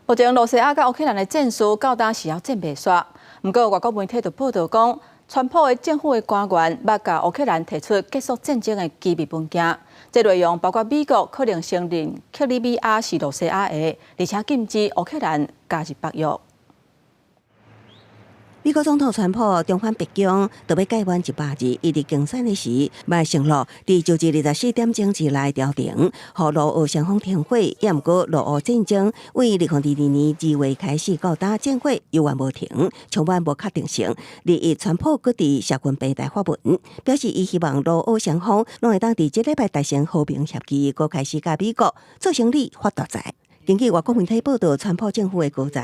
目前罗西亚甲乌克兰的战事到当时要战袂煞，不过外国媒体就报道讲，川普的政府的官员捌甲乌克兰提出结束战争的机密文件，这内容包括美国可能承认克里米亚是罗西亚的，而且禁止乌克兰加入北约。 美国总统川普重返北京，就要改完100日，伊伫竞选的时，卖承诺伫就职24点钟之内调停，互俄乌双方停火。也毋过，俄乌战争为2022年2月开始到打战火犹原无停，充满无确定性。日川普搁伫社群平台发文，表示伊希望俄乌双方拢会当伫这礼拜达成和平协议，搁开始甲美国做生意发大财。 根据外国媒体报道，川普政府的高层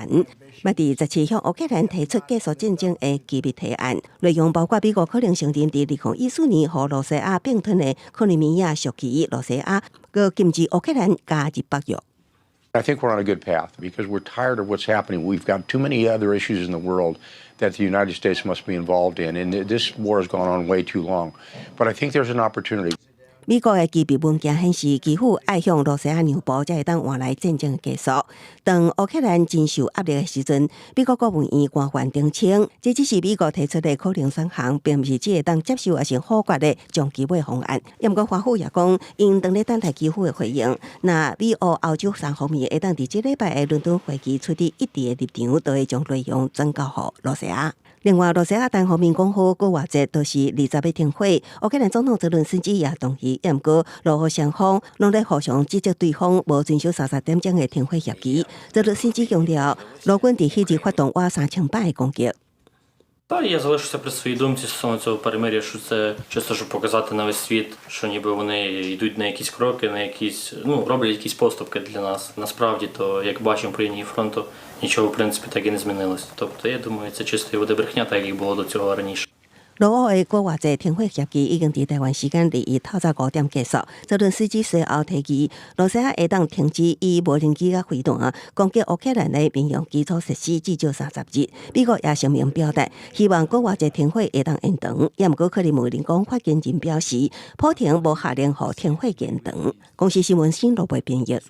捌伫17向乌克兰提出结束战争的机密提案，内容包括美国可能承认伫2014年和罗西亚并吞的克里米亚属于罗西亚，搁禁止乌克兰加入北约。 I think we're on a good path because we're tired of what's happening. We've got too many other issues in the world that the United States must be involved in, and this war has gone on way too long. But I think there's an opportunity. 美国的机密文件显示，几乎爱向罗西亚让步，才会当换来战争的结束。当乌克兰真受压力的时阵，美国国务院官员澄清，这只是美国提出的可能选项，并不是只会当接受也是否决的将基会方案。也毋过，华府也讲，因当咧等待基辅的回应。那美欧欧洲3方面会当伫这礼拜的伦敦会议出的一致的立场，都会将内容转交予罗西亚。 另外，罗西亚单方面讲好，过偌济都是20日停火。乌克兰总统泽伦斯基也同意，也毋过，俄乌双方拢在互相指责对方无遵守30点钟的停火协议。泽伦斯基强调，俄军伫迄日发动哇3000把的攻击。 Та я залишуся при своїй думці стосовно цього перемир'я, що це чисто, щоб показати на весь світ, що ніби вони йдуть на якісь кроки, на якісь, роблять якісь поступки для нас. Насправді, то, як бачимо по лінії фронту, нічого, в принципі, так і не змінилось. Тобто, я думаю, це чистої води брехня, так як і було до цього раніше. 俄乌的过偌济停火协议已经伫台湾时间2日透早5点结束。泽伦斯基随后提议，罗西亚会当停止以无人机甲飞弹攻击乌克兰的民用基础设施至少30日。美国也声明表达，希望过偌济停火会当延长。也毋过，克里姆林宫发言人表示，普廷无下令予停火延长。公司新闻新罗贝编译。